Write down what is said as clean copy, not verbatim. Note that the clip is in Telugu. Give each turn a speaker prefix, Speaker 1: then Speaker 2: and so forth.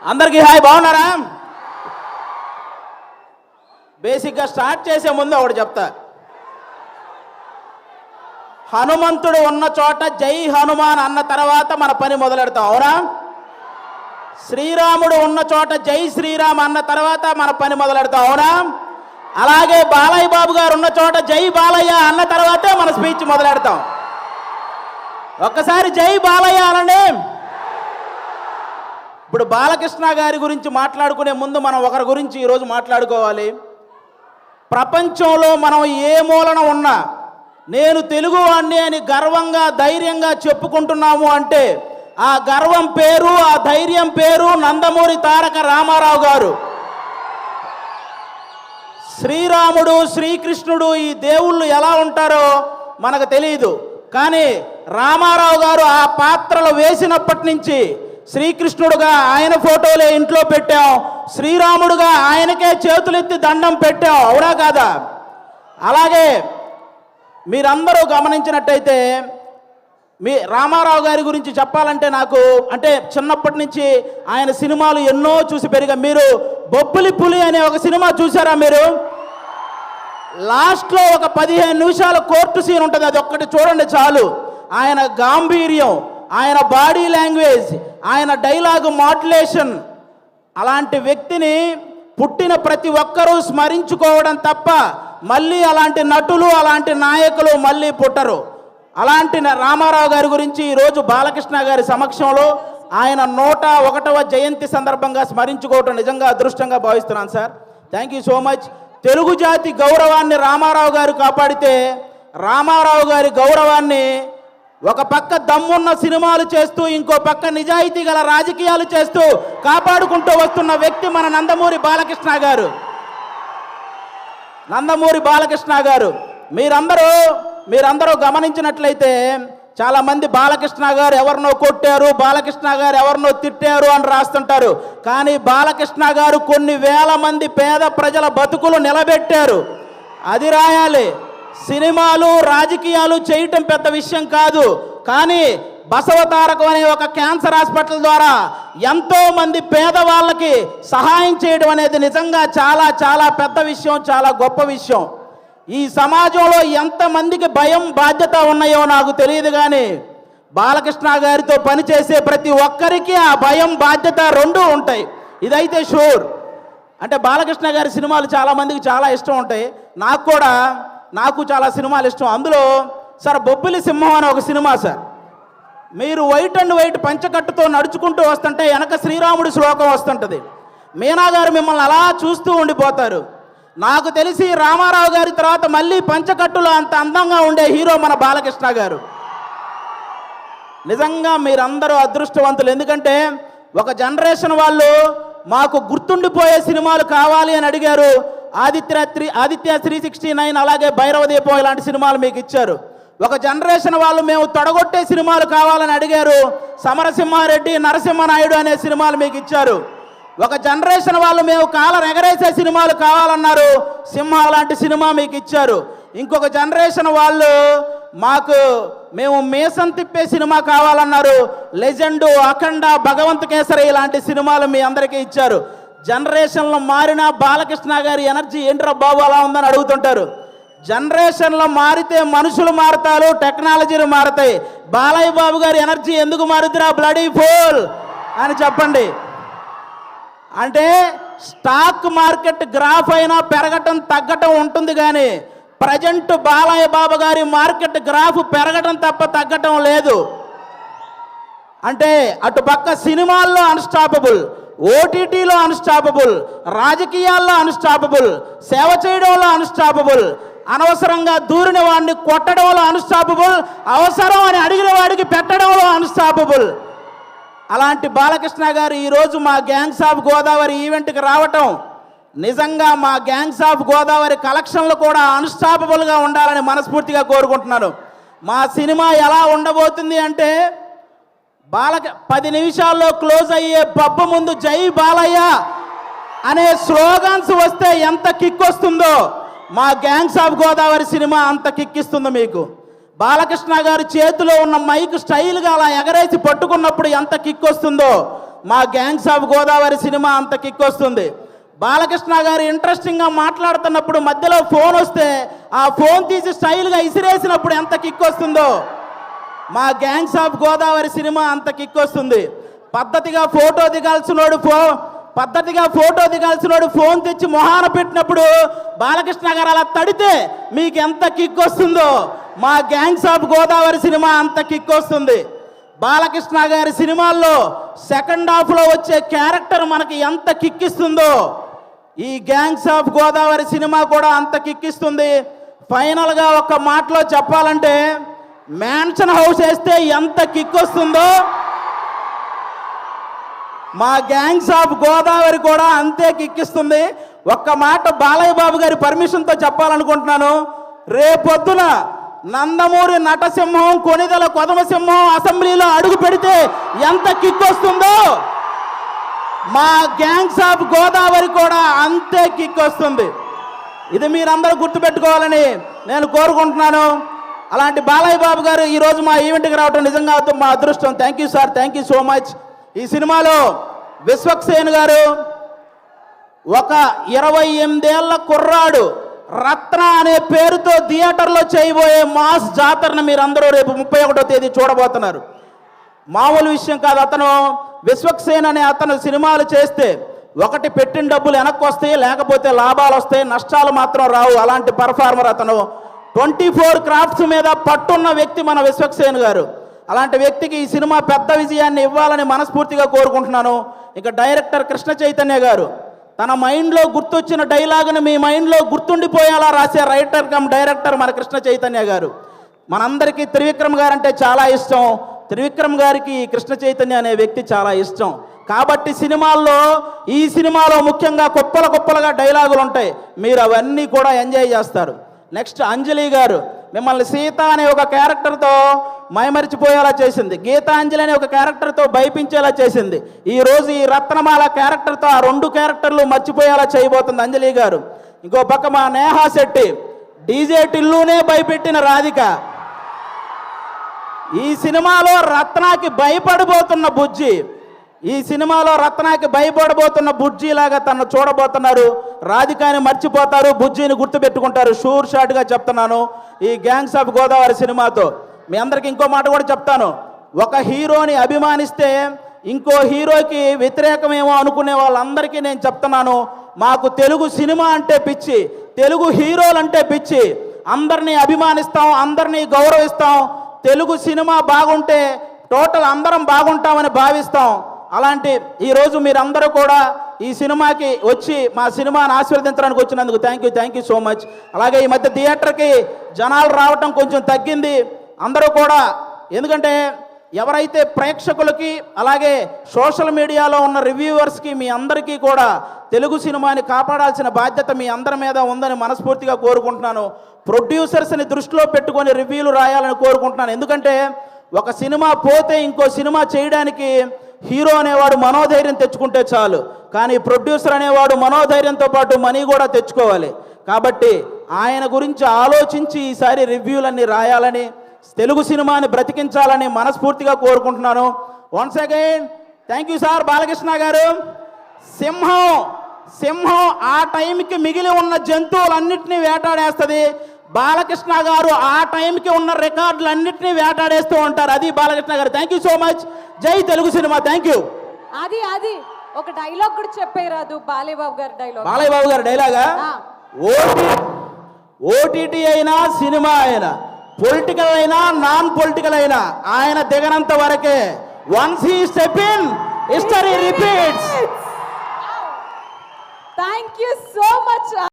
Speaker 1: అందరికీ హాయ్, బాగున్నారా? బేసిక్గా స్టార్ట్ చేసే ముందు ఒకటి చెప్తా. హనుమంతుడు ఉన్న చోట జై హనుమాన్ అన్న తర్వాత మన పని మొదలెడతాం, అవునా? శ్రీరాముడు ఉన్న చోట జై శ్రీరామ్ అన్న తర్వాత మన పని మొదలెడతాం, అవునా? అలాగే బాలయ్య బాబు గారు ఉన్న చోట జై బాలయ్య అన్న తర్వాతే మన స్పీచ్ మొదలెడతాం. ఒక్కసారి జై బాలయ్య అనండి. ఇప్పుడు బాలకృష్ణ గారి గురించి మాట్లాడుకునే ముందు మనం ఒకరి గురించి ఈరోజు మాట్లాడుకోవాలి. ప్రపంచంలో మనం ఏ మూలన ఉన్నా నేను తెలుగువాణ్ణి అని గర్వంగా ధైర్యంగా చెప్పుకుంటున్నాము అంటే ఆ గర్వం పేరు, ఆ ధైర్యం పేరు నందమూరి తారక రామారావు గారు. శ్రీరాముడు, శ్రీకృష్ణుడు ఈ దేవుళ్ళు ఎలా ఉంటారో మనకు తెలియదు, కానీ రామారావు గారు ఆ పాత్రలు వేసినప్పటి నుంచి శ్రీకృష్ణుడుగా ఆయన ఫోటోలే ఇంట్లో పెట్టాం, శ్రీరాముడుగా ఆయనకే చేతులెత్తి దండం పెట్టాం, అవునా కాదా? అలాగే మీరందరూ గమనించినట్టయితే మీ రామారావు గారి గురించి చెప్పాలంటే నాకు అంటే చిన్నప్పటి నుంచి ఆయన సినిమాలు ఎన్నో చూసి పెరిగా. మీరు బొబ్బిలి పులి అనే ఒక సినిమా చూసారా? మీరు లాస్ట్లో ఒక 15 నిమిషాల కోర్టు సీన్ ఉంటుంది, అది ఒక్కటి చూడండి చాలు. ఆయన గాంభీర్యం, ఆయన బాడీ లాంగ్వేజ్, ఆయన డైలాగు మాడ్యులేషన్, అలాంటి వ్యక్తిని పుట్టిన ప్రతి ఒక్కరూ స్మరించుకోవడం తప్ప మళ్ళీ అలాంటి నటులు, అలాంటి నాయకులు మళ్ళీ పుట్టరు. అలాంటి రామారావు గారి గురించి ఈరోజు బాలకృష్ణ గారి సమక్షంలో ఆయన 101వ జయంతి సందర్భంగా స్మరించుకోవటం నిజంగా అదృష్టంగా భావిస్తున్నాను sir. Thank you so much. Telugu జాతి గౌరవాన్ని రామారావు గారు కాపాడితే రామారావు గారి గౌరవాన్ని ఒక పక్క దమ్మున్న సినిమాలు చేస్తూ ఇంకో పక్క నిజాయితీ గల రాజకీయాలు చేస్తూ కాపాడుకుంటూ వస్తున్న వ్యక్తి మన నందమూరి బాలకృష్ణ గారు. నందమూరి బాలకృష్ణ గారు మీరందరూ గమనించినట్లయితే చాలామంది బాలకృష్ణ గారు ఎవరినో కొట్టారు, బాలకృష్ణ గారు ఎవరినో తిట్టారు అని రాస్తుంటారు. కానీ బాలకృష్ణ గారు కొన్ని వేల మంది పేద ప్రజల బతుకులు నిలబెట్టారు, అది రాయాలి. సినిమాలు, రాజకీయాలు చేయటం పెద్ద విషయం కాదు, కానీ బసవతారకం అనే ఒక క్యాన్సర్ హాస్పిటల్ ద్వారా ఎంతో మంది పేదవాళ్ళకి సహాయం చేయడం అనేది నిజంగా చాలా చాలా పెద్ద విషయం, చాలా గొప్ప విషయం. ఈ సమాజంలో ఎంతమందికి భయం, బాధ్యత ఉన్నాయో నాకు తెలియదు, కానీ బాలకృష్ణ గారితో పనిచేసే ప్రతి ఒక్కరికి ఆ భయం, బాధ్యత రెండూ ఉంటాయి, ఇదైతే షూర్. అంటే బాలకృష్ణ గారి సినిమాలు చాలామందికి చాలా ఇష్టం ఉంటాయి, నాకు చాలా సినిమాలు ఇష్టం. అందులో సార్ బొబ్బిలి సింహం అనే ఒక సినిమా సార్, మీరు వైట్ అండ్ వైట్ పంచకట్టుతో నడుచుకుంటూ వస్తుంటే వెనక శ్రీరాముడి శ్లోకం వస్తుంటుంది. మీనా గారు మిమ్మల్ని అలా చూస్తూ ఉండిపోతారు. నాకు తెలిసి రామారావు గారి తర్వాత మళ్ళీ పంచకట్టులో అంత అందంగా ఉండే హీరో మన బాలకృష్ణ గారు. నిజంగా మీరందరూ అదృష్టవంతులు, ఎందుకంటే ఒక జనరేషన్ వాళ్ళు మాకు గుర్తుండిపోయే సినిమాలు కావాలి అని అడిగారు. ఆదిత్య 369, అలాగే భైరవ దీపం ఇలాంటి సినిమాలు మీకు ఇచ్చారు. ఒక జనరేషన్ వాళ్ళు మేము తొడగొట్టే సినిమాలు కావాలని అడిగారు. సమరసింహారెడ్డి, నరసింహనాయుడు అనే సినిమాలు మీకు ఇచ్చారు. ఒక జనరేషన్ వాళ్ళు మేము కాలం ఎగరేసే సినిమాలు కావాలన్నారు, సింహ లాంటి సినిమా మీకు ఇచ్చారు. ఇంకొక జనరేషన్ వాళ్ళు మేము మేసం తిప్పే సినిమా కావాలన్నారు, లెజెండు, అఖండ, భగవంత్ కేసరి ఇలాంటి సినిమాలు మీ అందరికీ ఇచ్చారు. జనరేషన్లో మారిన బాలకృష్ణ గారి ఎనర్జీ ఏంట్రా బాబు అలా ఉందని అడుగుతుంటారు. జనరేషన్లో మారితే మనుషులు మారుతారు, టెక్నాలజీలు మారుతాయి. బాలయ్య బాబు గారి ఎనర్జీ ఎందుకు మారుతురా బ్లడీ ఫూల్ అని చెప్పండి. అంటే స్టాక్ మార్కెట్ గ్రాఫ్ అయినా పెరగటం తగ్గటం ఉంటుంది, కానీ ప్రజెంట్ బాలయ్య బాబు గారి మార్కెట్ గ్రాఫ్ పెరగటం తప్ప తగ్గటం లేదు. అంటే అటుపక్క సినిమాల్లో అన్స్టాపబుల్, ఓటీటీలో అన్స్టాపబుల్, రాజకీయాల్లో అన్స్టాపబుల్, సేవ చేయడంలో అన్స్టాపబుల్, అనవసరంగా దూరిన వాడిని కొట్టడంలో అన్స్టాపబుల్, అవసరం అని అడిగిన వాడికి పెట్టడంలో అన్స్టాపబుల్. అలాంటి బాలకృష్ణ గారు ఈరోజు మా గ్యాంగ్స్ ఆఫ్ గోదావరి ఈవెంట్కి రావటం నిజంగా మా గ్యాంగ్స్ ఆఫ్ గోదావరి కలెక్షన్లు కూడా అన్స్టాపబుల్గా ఉండాలని మనస్ఫూర్తిగా కోరుకుంటున్నాను. మా సినిమా ఎలా ఉండబోతుంది అంటే 10 నిమిషాల్లో క్లోజ్ అయ్యే పబ్బు ముందు జై బాలయ్య అనే స్లోగన్స్ వస్తే ఎంత కిక్ వస్తుందో మా గ్యాంగ్స్ ఆఫ్ గోదావరి సినిమా అంత కిక్కిస్తుంది మీకు. బాలకృష్ణ గారి చేతిలో ఉన్న మైక్ స్టైల్గా అలా ఎగరేసి పట్టుకున్నప్పుడు ఎంత కిక్ వస్తుందో మా గ్యాంగ్స్ ఆఫ్ గోదావరి సినిమా అంత కిక్ వస్తుంది. బాలకృష్ణ గారు ఇంట్రెస్టింగ్గా మాట్లాడుతున్నప్పుడు మధ్యలో ఫోన్ వస్తే ఆ ఫోన్ తీసి స్టైల్గా ఇసిరేసినప్పుడు ఎంత కిక్ వస్తుందో మా గ్యాంగ్స్ ఆఫ్ గోదావరి సినిమా అంత కిక్ వస్తుంది. పద్ధతిగా ఫోటో దిగాల్సినోడు ఫోన్ తెచ్చి మొహాన పెట్టినప్పుడు బాలకృష్ణ గారు అలా తడితే మీకు ఎంత కిక్ వస్తుందో మా గ్యాంగ్స్ ఆఫ్ గోదావరి సినిమా అంత కిక్ వస్తుంది. బాలకృష్ణ గారి సినిమాల్లో సెకండ్ హాఫ్లో వచ్చే క్యారెక్టర్ మనకి ఎంత కిక్కిస్తుందో ఈ గ్యాంగ్స్ ఆఫ్ గోదావరి సినిమా కూడా అంత కిక్కిస్తుంది. ఫైనల్గా ఒక మాటలో చెప్పాలంటే మ్యాన్షన్ హౌస్ వేస్తే ఎంత కిక్ వస్తుందో మా గ్యాంగ్స్ ఆఫ్ గోదావరి కూడా అంతే కిక్కిస్తుంది. ఒక్క మాట బాలయ్య బాబు గారి పర్మిషన్తో చెప్పాలనుకుంటున్నాను. రేపొద్దున నందమూరి నటసింహం కొనిదెల కొదమసింహం అసెంబ్లీలో అడుగు పెడితే ఎంత కిక్ వస్తుందో మా గ్యాంగ్స్ ఆఫ్ గోదావరి కూడా అంతే కిక్ వస్తుంది. ఇది మీరందరూ గుర్తుపెట్టుకోవాలని నేను కోరుకుంటున్నాను. అలాంటి బాలయ్య బాబు గారు ఈరోజు మా ఈవెంట్కి రావడం నిజంగా మా అదృష్టం. Thank you sir, thank you so much. ఈ సినిమాలో విశ్వక్సేన్ గారు ఒక 28 ఏళ్ల కుర్రాడు రత్న అనే పేరుతో థియేటర్లో చేయబోయే మాస్ జాతరను మీరందరూ రేపు 31వ తేదీ చూడబోతున్నారు. మామూలు విషయం కాదు. అతను విశ్వక్సేన్ అనే అతను సినిమాలు చేస్తే ఒకటి పెట్టిన డబ్బులు వెనక్కి వస్తాయి, లేకపోతే లాభాలు వస్తాయి, నష్టాలు మాత్రం రావు. అలాంటి పర్ఫార్మర్ అతను. 24 క్రాఫ్ట్స్ మీద పట్టున్న వ్యక్తి మన విశ్వక్సేన్ గారు. అలాంటి వ్యక్తికి ఈ సినిమా పెద్ద విజయాన్ని ఇవ్వాలని మనస్ఫూర్తిగా కోరుకుంటున్నాను. ఇక డైరెక్టర్ కృష్ణ చైతన్య గారు తన మైండ్లో గుర్తొచ్చిన డైలాగుని మీ మైండ్లో గుర్తుండిపోయేలా రాసే రైటర్ కమ్ డైరెక్టర్ మన కృష్ణ చైతన్య గారు. మనందరికీ త్రివిక్రమ్ గారు అంటే చాలా ఇష్టం. త్రివిక్రమ్ గారికి కృష్ణ చైతన్య అనే వ్యక్తి చాలా ఇష్టం. కాబట్టి ఈ సినిమాలో ముఖ్యంగా కుప్పలుగా డైలాగులు ఉంటాయి. మీరు అవన్నీ కూడా ఎంజాయ్ చేస్తారు. నెక్స్ట్ అంజలి గారు మిమ్మల్ని సీత అనే ఒక క్యారెక్టర్తో మైమరిచిపోయేలా చేసింది. గీతాంజలి అనే ఒక క్యారెక్టర్తో భయపించేలా చేసింది. ఈరోజు ఈ రత్నమాల క్యారెక్టర్తో ఆ 2 క్యారెక్టర్లు మర్చిపోయేలా చేయబోతుంది అంజలి గారు. ఇంకో పక్క మా నేహా శెట్టి డీజే టిల్లునే భయపెట్టిన రాధిక. ఈ సినిమాలో రత్నాకి భయపడబోతున్న బుజ్జి లాగా తను చూడబోతున్నారు. రాధికాని మర్చిపోతారు, బుజ్జిని గుర్తుపెట్టుకుంటారు. షూర్ షాట్గా చెప్తున్నాను. ఈ గ్యాంగ్స్ ఆఫ్ గోదావరి సినిమాతో మీ అందరికి ఇంకో మాట కూడా చెప్తాను. ఒక హీరోని అభిమానిస్తే ఇంకో హీరోకి వ్యతిరేకమేమో అనుకునే వాళ్ళందరికీ నేను చెప్తున్నాను, మాకు తెలుగు సినిమా అంటే పిచ్చి, తెలుగు హీరోలంటే పిచ్చి. అందరినీ అభిమానిస్తాం, అందరినీ గౌరవిస్తాం. తెలుగు సినిమా బాగుంటే టోటల్ అందరం బాగుంటామని భావిస్తాం. అలాంటి ఈరోజు మీరందరూ కూడా ఈ సినిమాకి వచ్చి మా సినిమాను ఆశీర్వదించడానికి వచ్చినందుకు థ్యాంక్ యూ సో మచ్. అలాగే ఈ మధ్య థియేటర్కి జనాలు రావటం కొంచెం తగ్గింది. అందరూ కూడా ఎందుకంటే ఎవరైతే ప్రేక్షకులకి అలాగే సోషల్ మీడియాలో ఉన్న రివ్యూవర్స్కి మీ అందరికీ కూడా తెలుగు సినిమాని కాపాడాల్సిన బాధ్యత మీ అందరి మీద ఉందని మనస్ఫూర్తిగా కోరుకుంటున్నాను. ప్రొడ్యూసర్స్ని దృష్టిలో పెట్టుకొని రివ్యూలు రాయాలని కోరుకుంటున్నాను. ఎందుకంటే ఒక సినిమా పోతే ఇంకో సినిమా చేయడానికి హీరో అనేవాడు మనోధైర్యం తెచ్చుకుంటే చాలు, కానీ ప్రొడ్యూసర్ అనేవాడు మనోధైర్యంతో పాటు మనీ కూడా తెచ్చుకోవాలి. కాబట్టి ఆయన గురించి ఆలోచించి ఈసారి రివ్యూలన్నీ రాయాలని, తెలుగు సినిమాని బ్రతికించాలని మనస్ఫూర్తిగా కోరుకుంటున్నాను. Once again thank you sir. Balakrishna గారు, సింహం ఆ టైంకి మిగిలి ఉన్న జంతువులన్నింటినీ వేటాడేస్తుంది. బాలకృష్ణ గారు ఆ టైంకి ఉన్న రికార్డులన్నింటినీ వేటాడేస్తూ ఉంటారు. అది బాలకృష్ణ గారు. Thank you so much. జై తెలుగు సినిమా. Thank you.
Speaker 2: అది ఒక డైలాగ్ కూడా చెప్పేరాదు బాలయ్య బాబు
Speaker 1: గారి డైలాగా? ఓటీటీ అయినా సినిమా అయినా పొలిటికల్ అయినా నాన్ పొలిటికల్ అయినా ఆయన దిగనంత వరకే. Once he step in history repeats.
Speaker 2: Thank you so much.